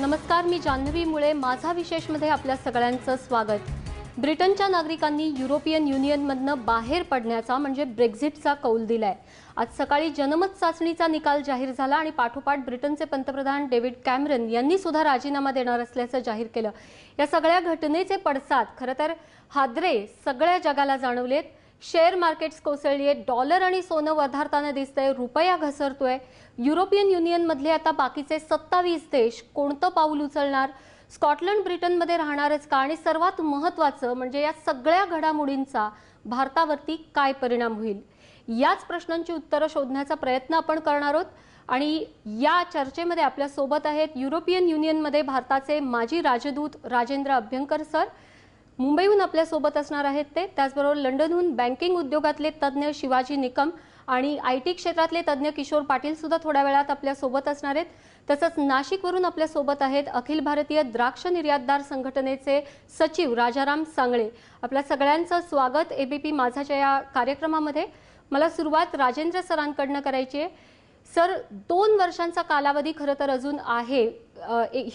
नमस्कार, मी जान्हवी मुळे. माझा विशेषमध्ये आपल्या सगळ्यांचं स्वागत. ब्रिटनच्या नागरिकांनी युरोपियन युनियनमधनं बाहेर पडण्याचा म्हणजे ब्रेक्झिटचा कौल दिलाय. आज सकाळी जनमत चाचणीचा निकाल जाहीर झाला आणि पाठोपाठ ब्रिटनचे पंतप्रधान डेव्हिड कॅमेरन यांनी सुद्धा राजीनामा देणार असल्याचं जाहीर केलं. या सगळ्या घटनेचे पडसाद खरं तर हादरे सगळ्या जगाला जाणवलेत. शेअर मार्केट्स कोसळलीये, डॉलर आणि सोनं वधारताना दिसतंय, रुपया घसरतोय. युरोपियन युनियनमधले आता बाकीचे 27 देश कोणतं पाऊल उचलणार? स्कॉटलंड ब्रिटनमध्ये राहणारच का? आणि सर्वात महत्त्वाचं म्हणजे या सगळ्या घडामोडींचा भारतावरती काय परिणाम होईल? याच प्रश्नांची उत्तरं शोधण्याचा प्रयत्न आपण करणार आहोत. आणि या चर्चेमध्ये आपल्या सोबत आहेत युरोपियन युनियनमध्ये भारताचे माजी राजदूत राजेंद्र अभ्यंकर सर, मुंबईहून आपल्या सोबत असणार आहेत ते. त्याचबरोबर लंडनहून बँकिंग उद्योगातले तज्ज्ञ शिवाजी निकम आणि IT क्षेत्रातले तज्ज्ञ किशोर पाटील सुद्धा थोड्या वेळात आपल्या सोबत असणार आहेत. तसंच नाशिकवरून आपल्या सोबत आहेत अखिल भारतीय द्राक्ष निर्यातदार संघटनेचे सचिव राजाराम सांगळे. आपल्या सगळ्यांचं स्वागत ABP माझाच्या या कार्यक्रमामध्ये. मला सुरुवात राजेंद्र सरांकडनं करायची आहे. सर, 2 वर्षांचा कालावधी खरं तर अजून आहे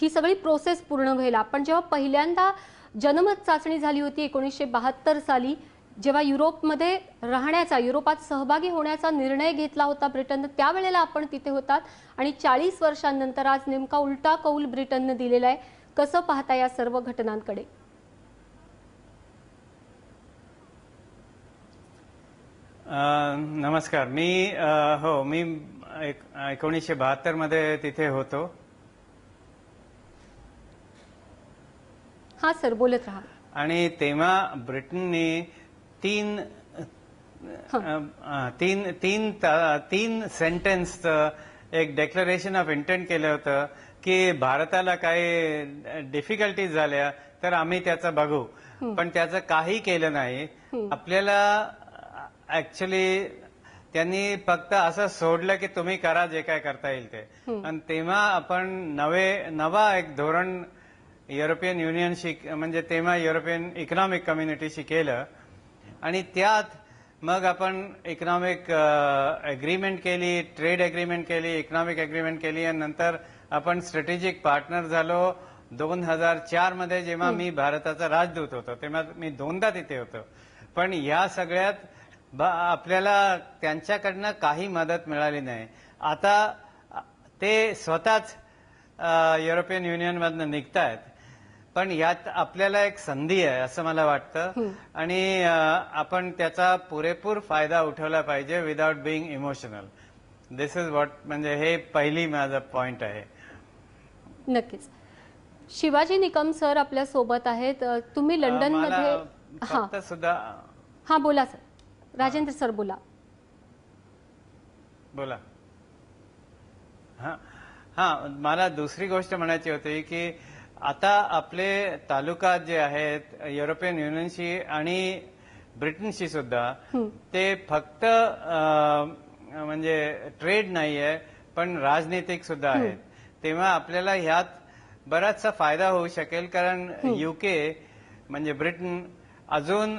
ही सगळी प्रोसेस पूर्ण व्हायला. पण जेव्हा पहिल्यांदा जनमत चाचणी झाली होती 1972 साली, जेव्हा युरोपमध्ये राहण्याचा, युरोपात सहभागी होण्याचा निर्णय घेतला होता ब्रिटननं, त्यावेळेला आपण तिथे होतात. आणि 40 वर्षांनंतर आज नेमका उलटा कौल ब्रिटननं दिलेला आहे. कसं पाहता या सर्व घटनांकडे? नमस्कार. मी 1972 मध्ये तिथे होतो. हा सर, बोलत राहा. आणि तेव्हा ब्रिटनने तीन सेंटेन्सचं एक डिक्लेरेशन ऑफ इंटेंट केलं होतं की भारताला काही डिफिकल्टीज झाल्या तर आम्ही त्याचं बघू. पण त्याचं काही केलं नाही. आपल्याला ऍक्च्युली त्यांनी फक्त असं सोडलं की तुम्ही करा जे काय करता येईल ते. आणि तेव्हा आपण नवा एक धोरण युरोपियन युनियनशी, म्हणजे तेव्हा युरोपियन इकॉनॉमिक कम्युनिटीशी केलं. आणि त्यात मग आपण इकॉनॉमिक अग्रीमेंट केली, ट्रेड अग्रीमेंट केली, इकॉनॉमिक अग्रीमेंट केली. आणि नंतर आपण स्ट्रॅटेजिक पार्टनर झालो. 2004 मध्ये जेव्हा मी भारताचा राजदूत होतो तेव्हा मी 2दा तिथे होतो. पण या सगळ्यात आपल्याला त्यांच्याकडनं काही मदत मिळाली नाही. आता ते स्वतःच युरोपियन युनियनमधनं निघतायत. पण यात आपल्याला एक संधी आहे असं मला वाटतं. आणि आपण त्याचा पुरेपूर फायदा उठवला पाहिजे without being emotional. This is what, म्हणजे हे पहिली माझा पॉइंट आहे. नक्कीच. शिवाजी निकम सर आपल्या सोबत आहेत. तुम्ही लंडनमध्ये सुद्धा. हा, बोला सर. राजेंद्र सर, बोला. मला दुसरी गोष्ट म्हणायची होती की आता आपले तालुका जे आहेत युरोपियन युनियनशी आणि ब्रिटनशी सुद्धा, ते फक्त म्हणजे ट्रेड नाही आहे पण राजनीतिक सुद्धा आहेत. तेव्हा आपल्याला ह्यात बराचसा फायदा होऊ शकेल. कारण UK म्हणजे ब्रिटन अजून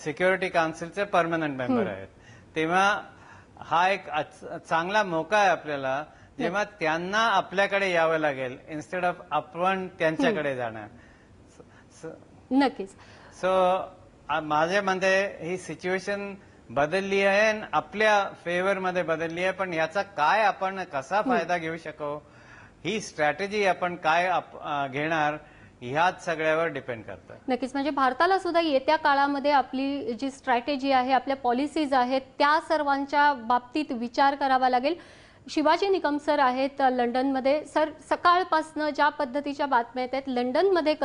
सिक्युरिटी काउन्सिलचे परमनंट मेंबर आहेत. तेव्हा हा एक चांगला मौका आहे आपल्याला, जेव्हा त्यांना आपल्याकडे यावं लागेल इन्स्टेड ऑफ आपण त्यांच्याकडे जाणार. नक्कीच. माझ्या मते ही सिच्युएशन बदलली आहे आणि आपल्या फेवरमध्ये बदलली आहे. पण याचा काय आपण कसा फायदा घेऊ शकू, ही स्ट्रॅटेजी आपण काय घेणार, ह्याच सगळ्यावर डिपेंड करतं. नक्कीच. म्हणजे भारताला सुद्धा येत्या काळामध्ये आपली जी स्ट्रॅटेजी आहे, आपल्या पॉलिसीज आहेत, त्या सर्वांच्या बाबतीत विचार करावा लागेल. शिवाजी निकम सर आहेत लंडनमध्ये. सर, सकाळपासनं ज्या पद्धतीच्या बातम्या येत आहेत, लंडनमध्ये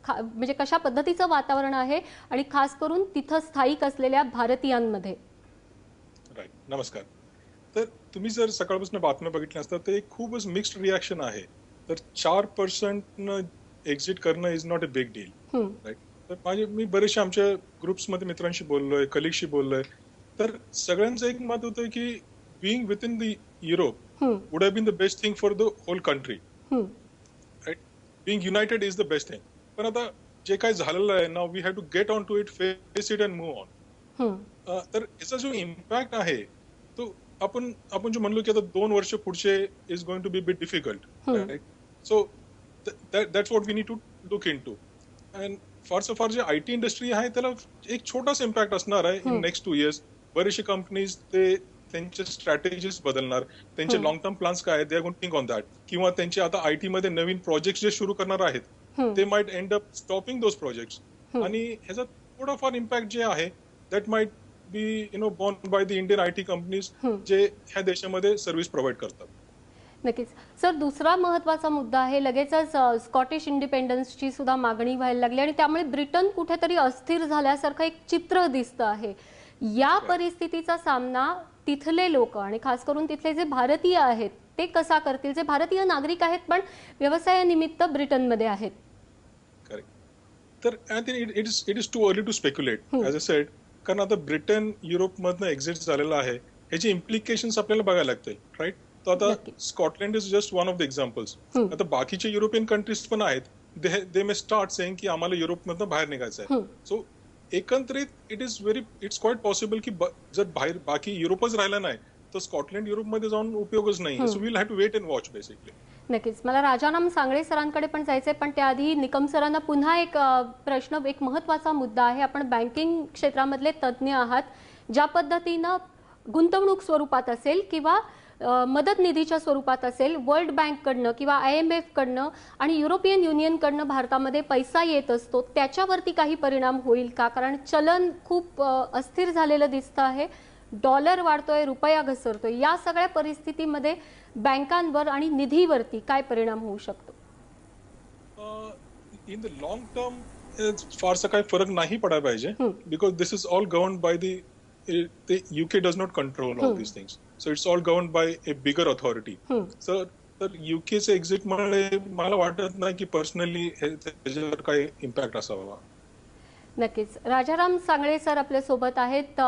म्हणजे कशा पद्धतीचं वातावरण आहे आणि खास करून तिथं स्थायिक असलेल्या भारतीयांमध्ये? राईट. नमस्कार. तर तुम्ही जर सकाळपासून बातम्या बघितल्या असतात तर एक खूपच मिक्स्ड रिॲक्शन आहे. तर 4% एक्झिट करणं is not a big deal. Right. तर मी बरेचशा आमच्या ग्रुप्समध्ये मित्रांशी बोललोय, कलिगशी बोललोय. तर सगळ्यांचं एक मत होतं की being within the Europe would have been the best thing for the whole country. Right? Being united is the best thing. पण आता जे काय झालेलं आहे, now we have to get on to it, face it and move on. तर याचा जो impact आहे तो आपण जो म्हणलो की आता 2 वर्ष पुढचे is going to be bit difficult. So that's what we need to look into. And फार जे आयटी इंडस्ट्री आहे त्याला एक छोटासा इम्पॅक्ट असणार आहे इन नेक्स्ट 2 years. बरेचसे कंपनीज ते त्यांचे स्ट्रॅटेजीज बदलणार, त्यांचे लॉंग टर्म प्लॅन्स काय आहेत, they are going to think on that. किंवा त्यांचे आता आयटी मध्ये नवीन प्रोजेक्ट जे सुरू करणार आहेत ते might end up stopping those projects. आणि ह्याचा थोडाफार इम्पॅक्ट जे आहे that might be born by the Indian IT companies जे ह्या देशामध्ये सर्व्हिस प्रोव्हाइड करतात. नक्कीच सर, दुसरा महत्त्वाचा मुद्दा आहे, लगेचच स्कॉटिश इंडिपेंडन्सची सुद्धा मागणी व्हायला लागली आणि त्यामुळे ब्रिटन कुठेतरी अस्थिर झाल्यासारखं एक चित्र दिसतं आहे. या परिस्थितीचा सामना तिथले लोक आणि खास करून तिथले जे भारतीय आहेत ते कसा करतील, जे भारतीय नागरिक आहेत पण व्यवसायानिमित्त ब्रिटनमध्ये आहेत? करेक्ट. तर I think it is too early to speculate as a said, कारण आता ब्रिटन युरोपमधनं एक्झिट झालेलं आहे, ह्याचे इम्प्लिकेशन्स आपल्याला बघायला लागतील, राईट. तर आता Scotland is just one of the examples. आता बाकीचे युरोपियन कंट्रीज पण आहेत, दे मे स्टार्ट सेइंग की आम्हाला युरोपमधनं बाहेर निघायचं आहे. सो एकंदरीत इट्स क्वाईट पॉसिबल की जर बाहेर बाकी युरोपच राहिला नाही तर स्कॉटलँड युरोपमध्ये जाऊन उपयोगच नाही. So will have to wait and watch basically. नक्कीच. मला राजाराम सांगळे सरांकडे पण जायचंय, पण त्याआधी निकम सरांना पुन्हा एक प्रश्न, एक महत्त्वाचा मुद्दा आहे. आपण बँकिंग क्षेत्रामधले तज्ज्ञ आहात. ज्या पद्धतीनं गुंतवणूक स्वरूपात असेल किंवा मदत निधीच्या स्वरूपात असेल, वर्ल्ड बँककडनं किंवा IMF कडनं आणि युरोपियन युनियनकडनं भारतामध्ये पैसा येत असतो, त्याच्यावरती काही परिणाम होईल का? कारण चलन खूप अस्थिर झालेलं दिसतं आहे, डॉलर वाढतोय, रुपया घसरतोय. या सगळ्या परिस्थितीमध्ये बँकांवर आणि निधीवरती काय परिणाम होऊ शकतो? इन द लॉंग टर्म फारसा काही फरक नाही पडायला पाहिजे, because this is all governed by the UK does not control all these things. So it's all governed by a bigger authority. So तर युकेचे एक्झिट मुळे मला वाटत नाही की पर्सनली त्याच्यावर काही इम्पॅक्ट असावा. नक्कीच. राजाराम सांगळे सर आपल्या सोबत आहेत.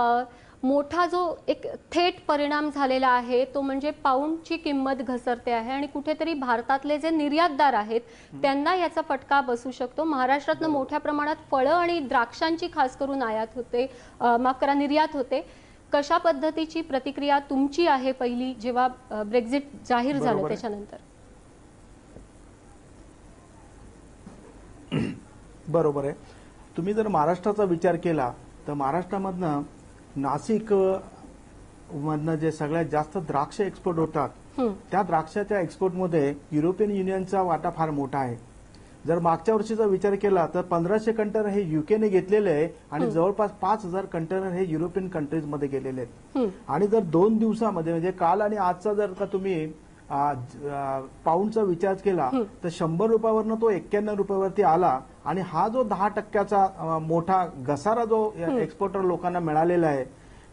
मोठा जो एक थेट परिणाम झालेला आहे तो म्हणजे पाऊंडची किंमत घसरते आहे आणि कुठेतरी भारतातले जे निर्यातदार आहेत त्यांना याचा फटका बसू शकतो. महाराष्ट्रातनं मोठ्या प्रमाणात फळं आणि द्राक्षांची खास करून आयात होते, निर्यात होते. कशा पद्धतीची प्रतिक्रिया तुमची आहे पहिली जेव्हा ब्रेक्झिट जाहीर झालं त्याच्यानंतर? बरोबर आहे. तुम्ही जर महाराष्ट्राचा विचार केला तर महाराष्ट्रामधनं नाशिक मधनं जे सगळ्यात जास्त द्राक्ष एक्सपोर्ट होतात त्या द्राक्षाच्या एक्सपोर्टमध्ये युरोपियन युनियनचा वाटा फार मोठा आहे. जर मागच्या वर्षीचा विचार केला तर 1500 कंटेनर हे युकेने घेतलेले आहे आणि जवळपास 5000 कंटेनर हे युरोपियन कंट्रीजमध्ये गेलेले आहेत. आणि जर 2 दिवसामध्ये म्हणजे काल आणि आजचा जर का तुम्ही पाऊंडचा विचार केला तर 100 रुपयावरनं तो 91 रुपयावरती आला. आणि हा जो 10% मोठा घसारा जो एक्सपोर्टर लोकांना मिळालेला आहे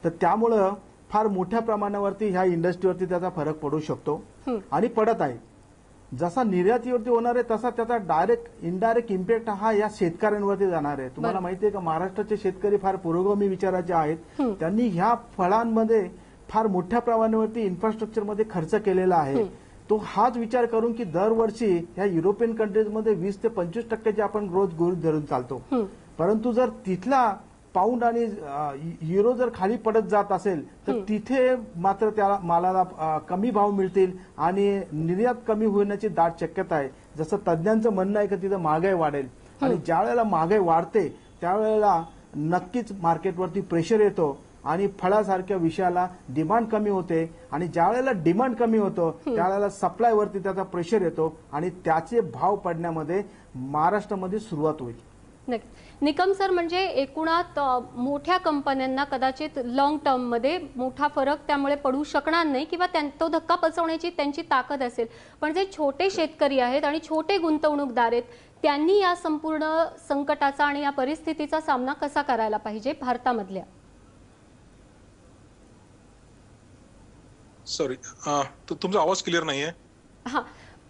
तर त्यामुळं फार मोठ्या प्रमाणावरती ह्या इंडस्ट्रीवरती त्याचा फरक पडू शकतो आणि पडत आहे. जसा निर्यातीवरती होणार आहे तसा त्याचा डायरेक्ट इनडायरेक्ट इम्पॅक्ट हा या शेतकऱ्यांवरती जाणार आहे. तुम्हाला माहिती आहे का, महाराष्ट्राचे शेतकरी फार पुरोगामी विचाराचे आहेत. त्यांनी ह्या फळांमध्ये फार मोठ्या प्रमाणावरती इन्फ्रास्ट्रक्चरमध्ये खर्च केलेला आहे. तो हाच विचार करून की दरवर्षी ह्या युरोपियन कंट्रीजमध्ये 20 ते 25% आपण ग्रोथ गृहीत धरून चालतो. परंतु जर तिथला पाऊंड आणि युरो जर खाली पडत जात असेल तर तिथे मात्र त्या मालाला कमी भाव मिळतील आणि निर्यात कमी होण्याची दाट शक्यता आहे. जसं तज्ज्ञांचं म्हणणं आहे की तिथं महागाई वाढेल आणि ज्या वेळेला महागाई वाढते त्यावेळेला नक्कीच मार्केटवरती प्रेशर येतो आणि फळासारख्या विषयाला डिमांड कमी होते आणि ज्या वेळेला डिमांड कमी होतो त्यावेळेला सप्लायवरती त्याचा प्रेशर येतो आणि त्याचे भाव पडण्यामध्ये महाराष्ट्रामध्ये सुरुवात होईल. निकम सर, म्हणजे एकूणात मोठ्या कंपन्यांना कदाचित लॉंग टर्म मध्ये मोठा फरक त्यामुळे पडू शकणार नाही किंवा तो धक्का पचवण्याची त्यांची ताकद असेल, पण जे छोटे शेतकरी आहेत आणि छोटे गुंतवणूकदार आहेत त्यांनी या संपूर्ण संकटाचा आणि या परिस्थितीचा सामना कसा करायला पाहिजे भारतामधल्या? सॉरी, तुमचा आवाज क्लिअर नाहीये. हा,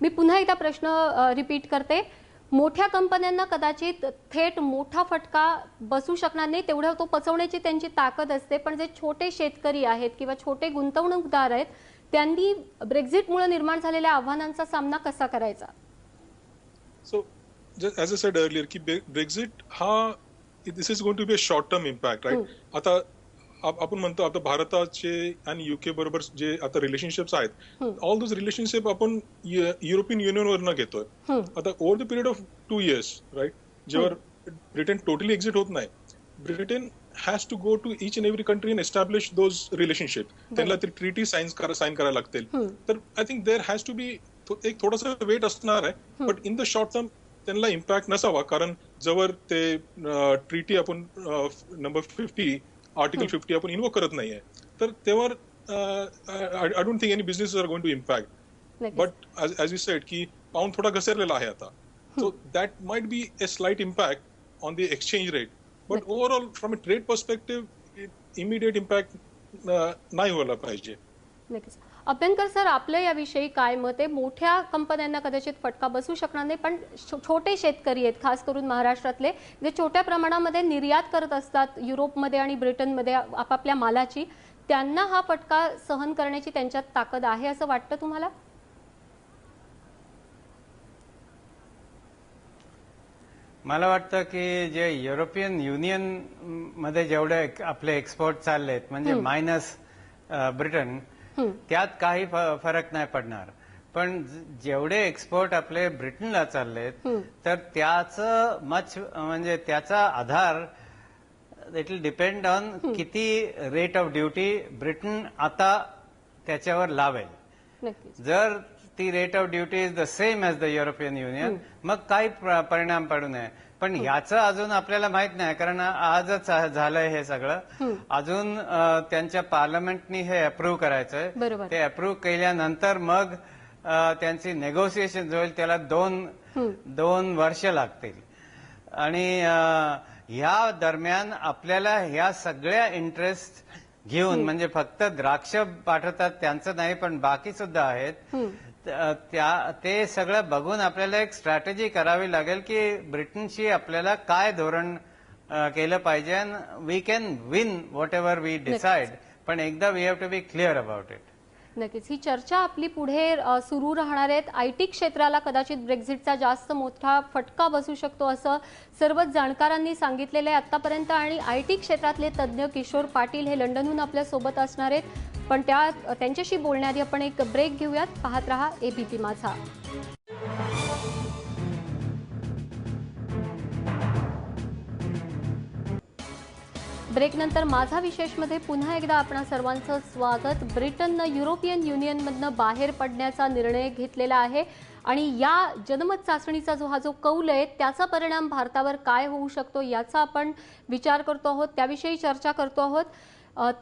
मी पुन्हा एकदा प्रश्न रिपीट करते. मोठ्या कंपन्यांना कदाचित थेट मोठा फटका बसू शकणार नाही, तेवढं तो पचवण्याची त्यांची ताकद असते, पण जे छोटे शेतकरी आहेत किंवा छोटे गुंतवणूकदार आहेत त्यांनी ब्रेक्झिटमुळे निर्माण झालेल्या आव्हानांचा सामना कसा करायचा? सो ॲज अ सेड अर्लियर की ब्रेक्झिट हा this is going to be a short term impact, right. आता आपण म्हणतो आता भारताचे आणि युके बरोबर जे आता रिलेशनशिप्स आहेत, ऑल दोज रिलेशनशिप आपण युरोपियन युनियनवरनं घेतोय. आता over the period of 2 years, right, जेव्हा ब्रिटन टोटली एक्झिट होत नाही, Britain has to go to each and every country and establish those relationship. त्यांना ते ट्रीटी साईन करायला लागतील. तर I think there has to be एक थोडासा वेट असणार आहे, but in the short term त्यांना इम्पॅक्ट नसावा, कारण जवळ ते ट्रीटी आपण नंबर 50 आर्टिकल 50 आपण इन्व्होक करत नाहीये, तर तेव्हा I don't think any business are going to impact. But as you said की पाऊंड थोडा घसरलेला आहे आता, so that might be a slight impact on the exchange rate, but overall from a trade perspective immediate impact नाही व्हायला पाहिजे. नक्कीच. Abhyankar sir, आपलं याविषयी काय मत आहे? मोठ्या कंपन्यांना कदाचित फटका बसू शकणार नाही, पण छोटे शेतकरी आहेत, खास करून महाराष्ट्रातले, जे छोट्या प्रमाणामध्ये निर्यात करत असतात युरोपमध्ये आणि ब्रिटनमध्ये आपापल्या मालाची, त्यांना हा फटका सहन करण्याची त्यांच्यात ताकद आहे असं वाटतं तुम्हाला? मला वाटतं की जे युरोपियन युनियन मध्ये जेवढे आपले एक्सपोर्ट चाललेत, म्हणजे मायनस ब्रिटन, त्यात काही फरक नाही पडणार. पण जेवढे एक्सपोर्ट आपले ब्रिटनला चाललेत, तर त्याचं म्हणजे त्याचा आधार इट विल डिपेंड ऑन किती रेट ऑफ ड्युटी ब्रिटन आता त्याच्यावर लावेल. जर ती rate of duty is the same as the European Union, मग काही परिणाम पडू नये. पण ह्याचं अजून आपल्याला माहित नाही, कारण आजच झालंय हे सगळं. अजून त्यांच्या पार्लमेंटनी हे अप्रूव्ह करायचंय. ते अप्रूव्ह केल्यानंतर मग त्यांची नेगोसिएशन होईल, त्याला दोन वर्ष लागतील. आणि ह्या दरम्यान आपल्याला ह्या सगळ्या इंटरेस्ट घेऊन, म्हणजे फक्त द्राक्ष पाठवतात त्यांचं नाही, पण बाकी सुद्धा आहेत, ते सगळं बघून आपल्याला एक स्ट्रॅटेजी करावी लागेल की ब्रिटनशी आपल्याला काय धोरण केलं पाहिजे. We can win whatever we decide, पण एकदा we have to be clear about it. नक्कीच. ही चर्चा आपली पुढे सुरू राहणार आहेत. आयटी क्षेत्राला कदाचित ब्रेक्झिटचा जास्त मोठा फटका बसू शकतो असं सर्वच जाणकारांनी सांगितलेलं आहे आतापर्यंत. आणि आयटी क्षेत्रातले तज्ज्ञ किशोर पाटील हे लंडनहून आपल्या सोबत असणार आहेत. पण त्यांच्याशी बोलण्याआधी आपण एक ब्रेक घेऊयात. पाहत रहा एबीपी माझा. ब्रेकनंतर माझा विशेषमध्ये पुन्हा एकदा आपणा सर्वांचं स्वागत. ब्रिटननं युरोपियन युनियनमधनं बाहेर पडण्याचा निर्णय घेतलेला आहे आणि या जनमत चाचणीचा जो कौल आहे त्याचा परिणाम भारतावर काय होऊ शकतो याचा आपण विचार करतो आहोत, त्याविषयी चर्चा करतो आहोत.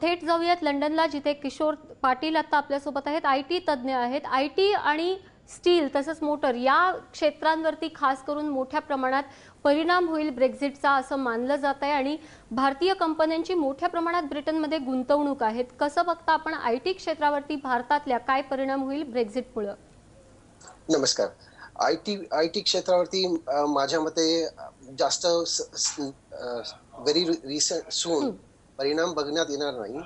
थेट जाऊयात लंडनला, जिथे किशोर पाटील आता आपल्यासोबत आहेत, आयटी तज्ज्ञ आहेत. आयटी आणि स्टील तसंच मोटर या क्षेत्रांवरती खास करून मोठ्या प्रमाणात परिणाम होईल ब्रेक्झिटचा असं मानलं जात आहे आणि भारतीय कंपन्यांची मोठ्या प्रमाणात ब्रिटनमध्ये गुंतवणूक आहे. कसं बघता आपण आयटी क्षेत्रावरती भारतातल्या काय परिणाम होईल ब्रेक्झिटमुळे? नमस्कार. आयटी क्षेत्रावरती माझ्या मते जास्त व्हेरी रिसेंट सून परिणाम बघण्यात येणार नाही.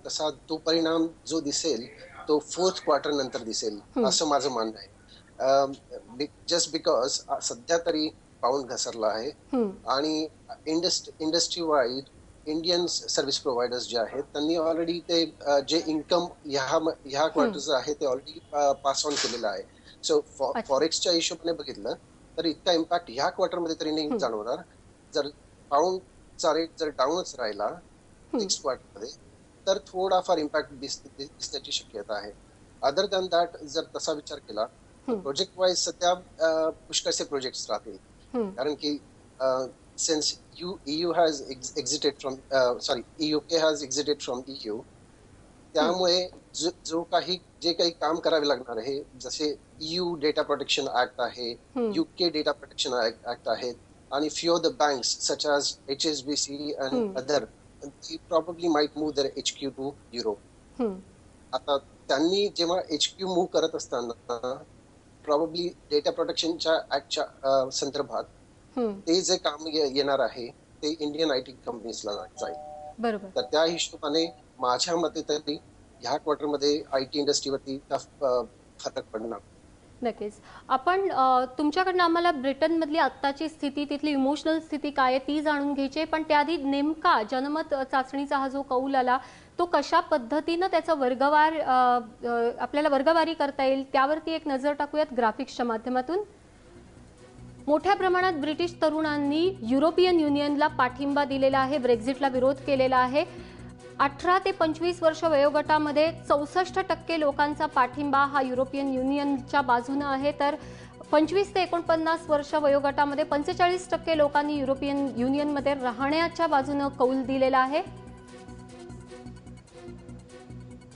तसा तो परिणाम जो दिसेल तो 4th क्वार्टर नंतर दिसेल असं माझं म्हणणं आहे. जस्ट बिकॉज सध्या तरी पाऊंड घसरला आहे आणि industry wide Indian service providers जे आहेत त्यांनी ऑलरेडी ते जे इन्कम ह्या क्वार्टरचं आहे ते ऑलरेडी पास ऑन केलेलं आहे. सो फॉरेक्सच्या हिशोबाने बघितलं तर इतका इम्पॅक्ट ह्या क्वार्टरमध्ये तरी नाही जाणवणार. जर पाऊंडचा रेट जर डाऊनच राहिला नेक्स्ट क्वार्टरमध्ये तर थोडाफार इम्पॅक्ट दिसण्याची शक्यता आहे. अदर दॅन दॅट जर तसा विचार केला प्रोजेक्ट वाईज सध्या पुष्कळसे प्रोजेक्ट्स राहतील, कारण की since EU has exited from UK has exited from EU, त्यामुळे जे काही काम करावे लागणार आहे, जसे EU डेटा प्रोटेक्शन ऍक्ट आहे, UK डेटा प्रोटेक्शन ऍक्ट आहे आणि few of the banks such as HSBC and other they probably might move their HQ to Europe. आता त्यांनी जेव्हा HQ मूव्ह करत असताना प्रॉब्ली डेटा प्रोटेक्शनच्या ऍक्टच्या संदर्भात ते जे काम येणार आहे ते इंडियन आयटी कंपनीजला जाईल. बरोबर. तर त्या हिशोबाने माझ्या मते तरी ह्या क्वार्टरमध्ये आयटी इंडस्ट्रीवरती फरक पडणार. नक्कीच. आपण तुमच्याकडनं आम्हाला ब्रिटनमधली आत्ताची स्थिती, तिथली इमोशनल स्थिती काय आहे ती जाणून घ्यायची आहे, पण त्याआधी नेमका जनमत चाचणीचा हा जो कौल आला तो कशा पद्धतीनं त्याचा वर्गवार आपल्याला वर्गवारी करता येईल त्यावरती एक नजर टाकूयात ग्राफिक्सच्या माध्यमातून. मोठ्या प्रमाणात ब्रिटिश तरुणांनी युरोपियन युनियनला पाठिंबा दिलेला आहे, ब्रेक्झिटला विरोध केलेला आहे. 18 ते 25 वर्ष वयोगटामध्ये 64% लोकांचा पाठिंबा हा युरोपियन युनियनच्या बाजूने आहे, तर 25 ते 49 वर्ष वयोगटामध्ये 45% लोकांनी युरोपियन युनियनमध्ये राहण्याच्या बाजूने कौल दिलेला आहे.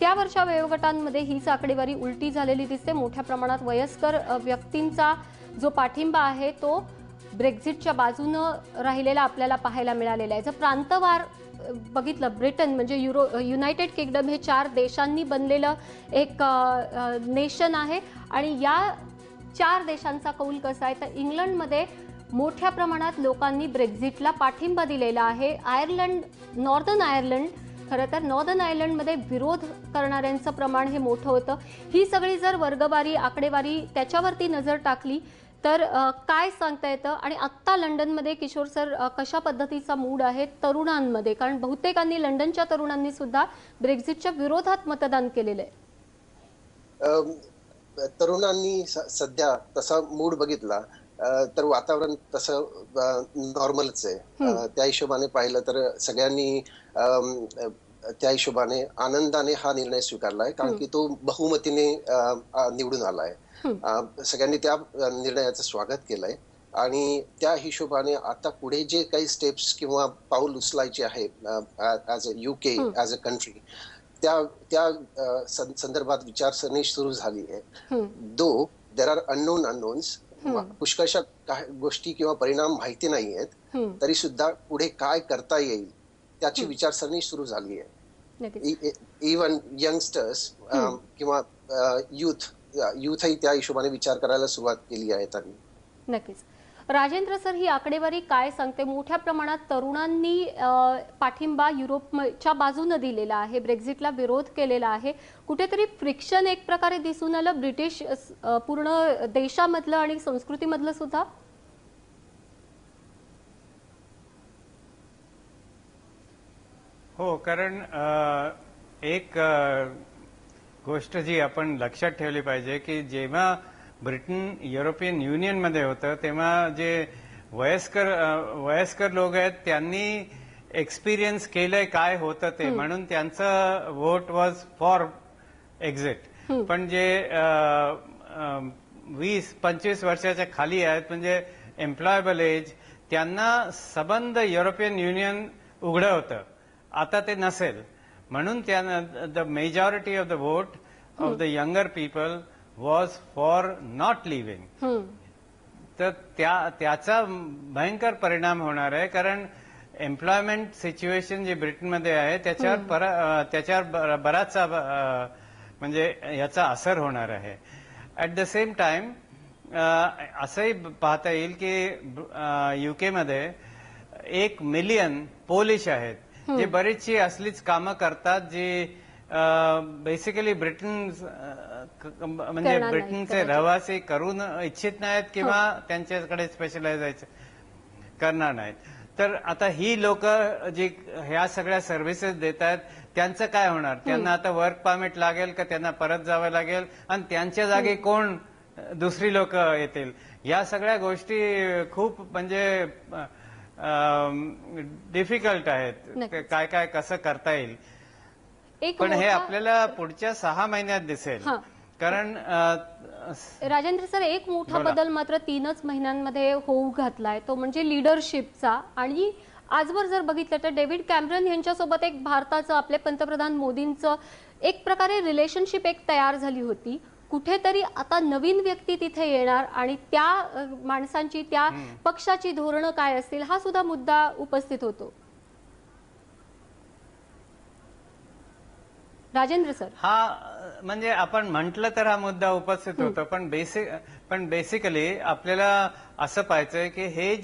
त्या वर्षा वयोगटांमध्ये हीच आकडेवारी उलटी झालेली दिसते. मोठ्या प्रमाणात वयस्कर व्यक्तींचा जो पाठिंबा आहे तो ब्रेक्झिटच्या बाजूने राहिलेला आपल्याला पाहायला मिळालेला आहे. जर प्रांतवार बघितलं, ब्रिटन म्हणजे युनायटेड किंगडम हे 4 देशांनी बनलेलं एक नेशन आहे आणि या 4 देशांचा कौल कसा आहे तर इंग्लंडमध्ये मोठ्या प्रमाणात लोकांनी ब्रेक्झिटला पाठिंबा दिलेला आहे. आयर्लंड, नॉर्दर्न आयर्लंड, खरं तर नॉर्दर्न आयर्लंडमध्ये विरोध करणाऱ्यांचं प्रमाण हे मोठं होतं. ही सगळी जर वर्गवारी आकडेवारी त्याच्यावरती नजर टाकली तर काय सांगता येतं आणि आत्ता लंडनमध्ये किशोर सर कशा पद्धतीचा मूड आहे तरुणांमध्ये, कारण बहुतेकांनी लंडनच्या तरुणांनी सुद्धा ब्रेक्झिटच्या विरोधात मतदान केलेलं आहे. तरुणांनी सध्या तसा मूड बघितला तर वातावरण तसं नॉर्मलच आहे. त्या हिशोबाने पाहिलं तर सगळ्यांनी त्या हिशोबाने आनंदाने हा निर्णय स्वीकारलाय, कारण की तो बहुमतीने निवडून आलाय. सगळ्यांनी त्या निर्णयाचं स्वागत केलंय आणि त्या हिशोबाने आता पुढे जे काही स्टेप्स किंवा पाऊल उचलायचे आहे as a UK, as a country, त्या संदर्भात विचारसरणी सुरू झाली आहे. दो देर आर अननोन्स, पुष्कळशा गोष्टी किंवा परिणाम माहिती नाही आहेत, तरी सुद्धा पुढे काय करता येईल त्याची विचारसरणी सुरू झाली आहे. इव्हन यंगस्टर्स किंवा युथही त्या हिशोबाने विचार करायला सुरुवात केली आहे त्यांनी. नक्कीच. राजेंद्र सर, ही आकडेवारी काय सांगते? मोठ्या प्रमाणात तरुणांनी पाठिंबा युरोपच्या बाजूने दिलेला आहे, ब्रेक्झिटला विरोध केलेला आहे. कुठेतरी फ्रिक्शन एक प्रकारे दिसून आलं ब्रिटिश पूर्ण देशामधलं आणि संस्कृतीमधलं सुद्धा. हो, कारण एक गोष्ट जी आपण लक्षात ठेवली पाहिजे की जेव्हा ब्रिटन युरोपियन युनियन मध्ये होतं तेव्हा जे वयस्कर लोक आहेत त्यांनी एक्सपिरियन्स केलंय काय होतं ते, म्हणून त्यांचं वोट वॉज फॉर एक्झिट. पण जे 20-25 वर्षाच्या खाली आहेत म्हणजे एम्प्लॉयबल एज, त्यांना संबंध युरोपियन युनियन उघडं होतं, आता ते नसेल. म्हणून त्यांना the majority of the vote of the younger people was for not living. तर त्याचा भयंकर परिणाम होणार आहे, कारण एम्प्लॉयमेंट सिच्युएशन जे ब्रिटनमध्ये आहे त्याच्यावर बराचसा म्हणजे याचा असर होणार आहे. ऍट द सेम टाइम असंही पाहता येईल की UK मध्ये 1 मिलियन पोलिश आहेत जे बरीचशी असलीच कामं करतात जी बेसिकली म्हणजे ब्रिटनचे रहिवासी करून इच्छित नाहीत किंवा त्यांच्याकडे स्पेशलायझेशन करणार नाहीत. तर आता ही लोक जी ह्या सगळ्या सर्व्हिसेस देत आहेत त्यांचं काय होणार? त्यांना आता वर्क परमिट लागेल का त्यांना परत जावं लागेल आणि त्यांच्या जागी कोण दुसरी लोक येतील? या सगळ्या गोष्टी खूप म्हणजे डिफिकल्ट आहेत. काय काय कसं करता येईल, पण हे आपल्याला पुढच्या 6 महिन्यात दिसेल. कारण राजेंद्र सर, एक मोठा बदल मात्र 3च महिन्यांमध्ये होऊ घातलाय, तो म्हणजे लिडरशिपचा. आणि आजवर जर बघितलं तर डेव्हिड कॅमेरॉन यांच्यासोबत एक भारताचं, आपले पंतप्रधान मोदींचं एक प्रकारे रिलेशनशिप एक तयार झाली होती. कुठेतरी आता नवीन व्यक्ती तिथे येणार आणि त्या माणसांची, त्या पक्षाची धोरणं काय असतील हा सुद्धा मुद्दा उपस्थित होतो. राजेंद्र सर, हा म्हणजे आपण म्हटलं तर हा मुद्दा उपस्थित होतो, पण बेसिकली आपल्याला असं पाहायचंय की हे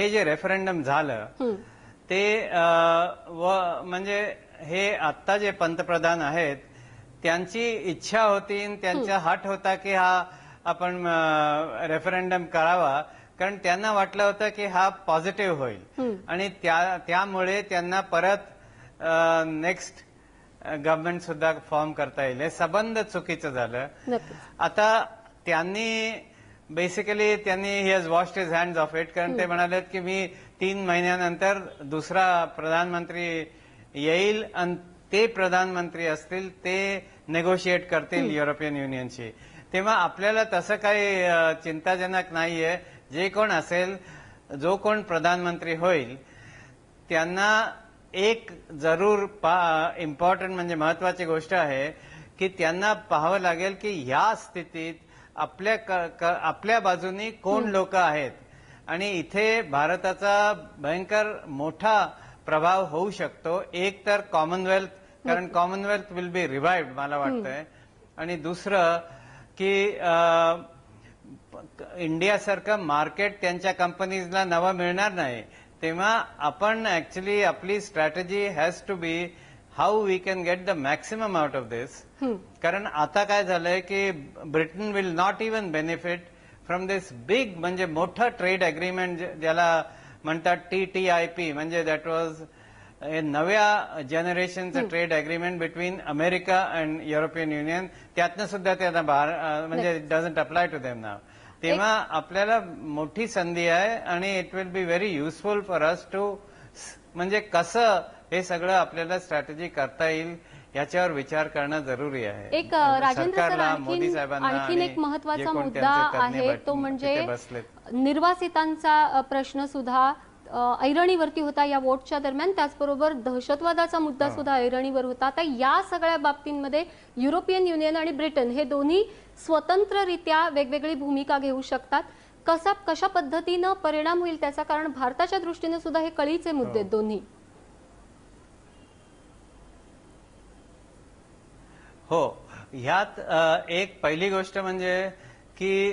जे रेफरंडम झालं ते म्हणजे हे आत्ता जे पंतप्रधान आहेत त्यांची इच्छा होती, त्यांचा हट होता की हा आपण रेफरंडम करावा, कारण त्यांना वाटलं होतं की हा पॉझिटिव्ह होईल आणि त्यामुळे त्यांना परत नेक्स्ट गव्हर्नमेंट सुद्धा फॉर्म करता येईल. हे संबंध चुकीचं झालं. नक्कीच. आता त्यांनी basically he has washed his hands of it, कारण ते म्हणालेत की मी 3 महिन्यानंतर दुसरा प्रधानमंत्री येईल आणि ते प्रधानमंत्री असतील ते नेगोशिएट करतील युरोपियन युनियनशी. तेव्हा आपल्याला तसं काही चिंताजनक नाहीये. जे कोण असेल, जो कोण प्रधानमंत्री होईल, त्यांना एक जरूर इम्पॉर्टंट म्हणजे महत्वाची गोष्ट आहे की त्यांना पाहावं लागेल की ह्या स्थितीत आपल्या बाजूनी कोण लोक आहेत आणि इथे भारताचा भयंकर मोठा प्रभाव होऊ शकतो. एक तर कॉमनवेल्थ, कारण कॉमनवेल्थ विल बी रिवाइव्ड मला वाटतंय, आणि दुसरं की इंडियासारखं मार्केट त्यांच्या कंपनीजला नवं मिळणार नाही. तेव्हा आपण ऍक्च्युली आपली strategy has to be how we can get the maximum out of this. कारण आता काय झालंय की Britain will not even benefit from this big म्हणजे मोठं ट्रेड अग्रीमेंट ज्याला म्हणतात TTIP, म्हणजे दॅट वॉज नव्या जनरेशनचं trade agreement between America and European Union. त्यातनं सुद्धा त्यांना म्हणजे it doesn't apply to them now. तेव्हा आपल्याला मोठी संधी आहे आणि it will be very useful for us to म्हणजे कसं हे सगळं आपल्याला स्ट्रॅटेजी करता येईल याच्यावर विचार करणं जरुरी आहे. एक राजेंद्र सर, सरकारला, मोदी साहेबांना आणखीन एक आणि महत्वाचा जे कोण मुद्दा त्यांचे तज्ञ आहे तो म्हणजे तिथे बसलेत. निर्वासितांचा प्रश्न सुद्धा ऐरणीवरती होता या वोटच्या दरम्यान. त्याचबरोबर दहशतवादाचा मुद्दा सुद्धा ऐरणीवर होता. आता या सगळ्या बाबतींमध्ये युरोपियन युनियन आणि ब्रिटन हे दोन्ही स्वतंत्ररित्या वेगवेगळी भूमिका घेऊ शकतात. कशा पद्धतीनं परिणाम होईल त्याचा, कारण भारताच्या दृष्टीने सुद्धा हे कळीचे मुद्दे आहेत दोन्ही. हो, ह्यात एक पहिली गोष्ट म्हणजे की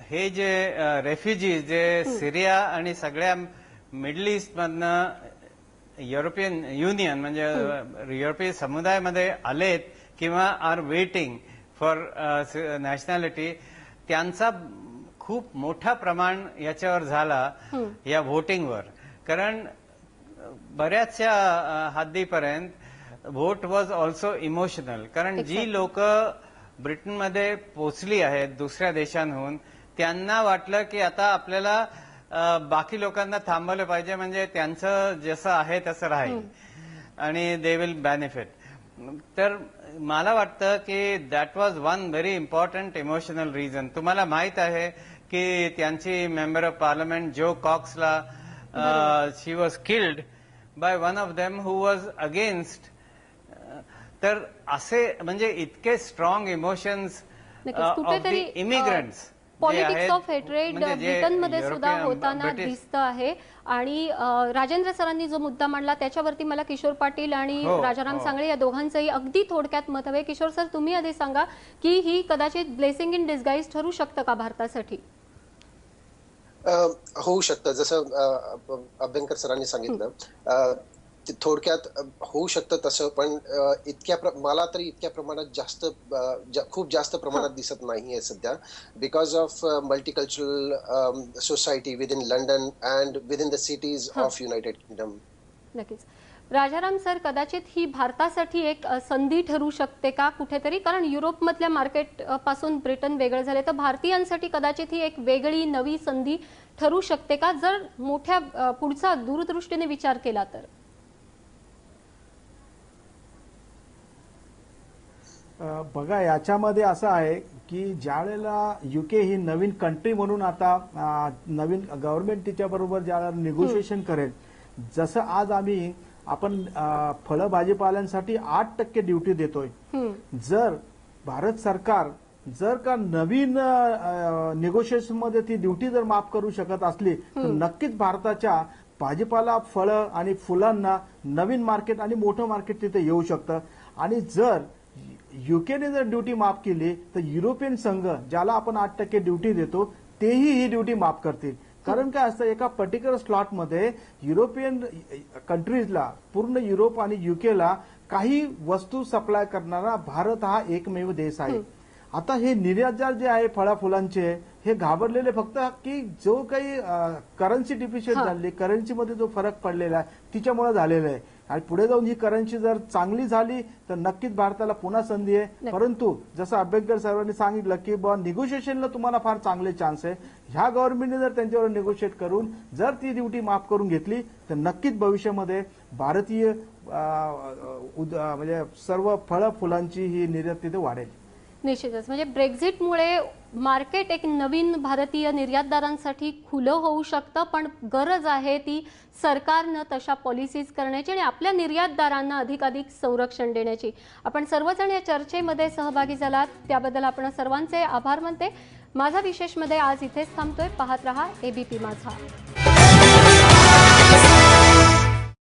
हे जे रेफ्युजीज जे सिरिया आणि सगळ्या मिडल ईस्ट मधनं युरोपियन युनियन म्हणजे युरोपीय समुदायामध्ये आलेत किंवा आर वेटिंग फॉर नॅशनॅलिटी, त्यांचा खूप मोठा प्रमाण याच्यावर झाला या व्होटिंगवर. कारण बऱ्याचशा हद्दीपर्यंत व्होट वॉज ऑल्सो इमोशनल. कारण जी लोक ब्रिटनमध्ये पोचली आहेत दुसऱ्या देशांहून, त्यांना वाटलं की आता आपल्याला बाकी लोकांना थांबवलं पाहिजे, म्हणजे त्यांचं जसं आहे तसं राहील आणि दे विल बेनिफिट. तर मला वाटतं की that was one very important emotional reason. तुम्हाला माहित आहे की त्यांची मेंबर ऑफ पार्लमेंट जो कॉक्सला she was killed by one of them who was against. तर असे म्हणजे इतके strong emotions of the immigrants, politics of hatred ब्रिटनमध्ये सुद्धा होताना दिसतं आहे. आणि राजेंद्र सरांनी जो मुद्दा मांडला त्याच्यावरती मला किशोर पाटील आणि राजाराम सांगळे या दोघांचंही अगदी थोडक्यात मत हवे. किशोर सर, तुम्ही आधी सांगा की ही कदाचित ब्लेसिंग इन डिस्गाईज ठरू शकतं का भारतासाठी? होऊ शकतं, जसं अभ्यंकर सरांनी सांगितलं थोडक्यात होऊ शकतं तसं. पण मला तरी इतक्या प्रमाणात खूप जास्त प्रमाणात दिसत नाहीये सध्या, because of multicultural society with in London and with in the cities of United kingdom. नक्कीच. राजाराम सर, कदाचित ही भारतासाठी एक संधी ठरू शकते का कुठेतरी? कारण युरोपमधल्या मार्केट पासून ब्रिटन वेगळं झाले, तर भारतीयांसाठी कदाचित ही एक वेगळी नवी संधी ठरू शकते का, जर मोठ्या पुढचा दूरदृष्टीने विचार केला तर? बघा, याच्यामध्ये असं आहे की ज्या वेळेला युके ही नवीन कंट्री म्हणून आता नवीन गव्हर्नमेंट तिच्या बरोबर ज्या निगोशिएशन करेल, जसं आज आपण फळं भाजीपाल्यांसाठी 8% ड्युटी देतोय, जर भारत सरकार जर का नवीन निगोशिएशन मध्ये ती ड्युटी जर माफ करू शकत असली तर नक्कीच भारताच्या भाजीपाला, फळं आणि फुलांना नवीन मार्केट आणि मोठं मार्केट तिथे येऊ शकतं. आणि जर युकेने जर ड्युटी माफ केली तर युरोपियन संघ ज्याला आपण 8% ड्युटी देतो तेही ही ड्युटी माफ करतील. कारण काय असतं, एका पर्टिक्युलर स्लॉटमध्ये युरोपियन कंट्रीजला, पूर्ण युरोप आणि युकेला काही वस्तू सप्लाय करणारा भारत हा एकमेव देश आहे. आता हे निर्यातदार जे आहे फळाफुलांचे हे घाबरलेले फक्त की जो काही करन्सी डिफिशियट झाली, करन्सीमध्ये जो फरक पडलेला आहे तिच्यामुळे झालेला आहे. आणि पुढे जाऊन ही करन्सी जर चांगली झाली तर नक्कीच भारताला पुन्हा संधी आहे. परंतु जसं अभ्यंकर साहेबांनी सांगितलं की निगोशिएशनला तुम्हाला फार चांगले चान्स आहे. ह्या गव्हर्नमेंटने जर त्यांच्यावर निगोशिएट करून जर ती ड्युटी माफ करून घेतली तर नक्कीच भविष्यामध्ये भारतीय म्हणजे सर्व फळं फुलांची ही निर्यात तिथे वाढेल. निश्चितच. म्हणजे ब्रेक्झिटमुळे मार्केट एक नवीन भारतीय निर्यातदारांसाठी खुलं होऊ शकतं, पण गरज आहे ती सरकारनं तशा पॉलिसीज करण्याची आणि आपल्या निर्यातदारांना अधिकाधिक संरक्षण देण्याची. आपण सर्वजण या चर्चेमध्ये सहभागी झालात त्याबद्दल आपण सर्वांचे आभार मानते. माझा विशेषमध्ये आज इथेच थांबतोय. पाहत रहा एबीपी माझा.